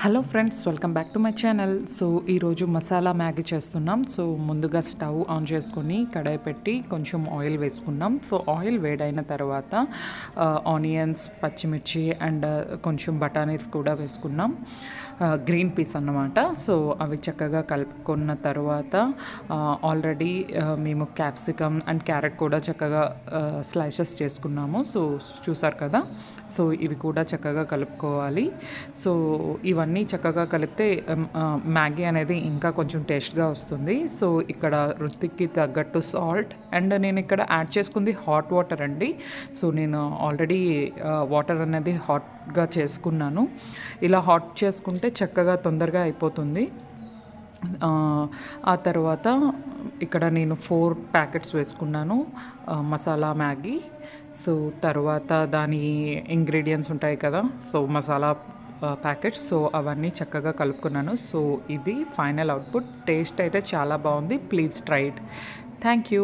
Hello friends, welcome back to my channel. So ఈరోజు masala Maggi చేస్తున్నాం. So ముందుగా stove on చేసుకొని కడాయి పెట్టి కొంచెం ఆయిల్ వేసుకున్నాం. సో ఆయిల్ వేడైన తర్వాత ఆనియన్స్, పచ్చిమిర్చి అండ్ కొంచెం బఠానీస్ కూడా వేసుకున్నాం. గ్రీన్ పీస్ అన్నమాట. సో అవి చక్కగా కలుపుకున్న తర్వాత ఆల్రెడీ మేము క్యాప్సికమ్ అండ్ క్యారెట్ కూడా చక్కగా స్లైసెస్ చేసుకున్నాము. సో చూసారు కదా. సో ఇవి కూడా చక్కగా కలుపుకోవాలి. సో ఇవన్నీ చక్కగా కలిపితే మ్యాగీ అనేది ఇంకా కొంచెం టేస్ట్గా వస్తుంది. సో ఇక్కడ రుచికి తగ్గట్టు సాల్ట్ అండ్ నేను ఇక్కడ యాడ్ చేసుకుంది హాట్ వాటర్ అండి. సో నేను ఆల్రెడీ వాటర్ అనేది హాట్గా చేసుకున్నాను. ఇలా హాట్ చేసుకుంటే చక్కగా తొందరగా అయిపోతుంది. ఆ తర్వాత ఇక్కడ నేను 4 ప్యాకెట్స్ వేసుకున్నాను మసాలా మ్యాగీ. సో తర్వాత దాని ఇంగ్రీడియంట్స్ ఉంటాయి కదా, సో మసాలా ప్యాకెట్స్, సో అవన్నీ చక్కగా కలుపుకున్నాను. సో ఇది ఫైనల్ అవుట్పుట్. టేస్ట్ అయితే చాలా బాగుంది. Please try it. Thank you.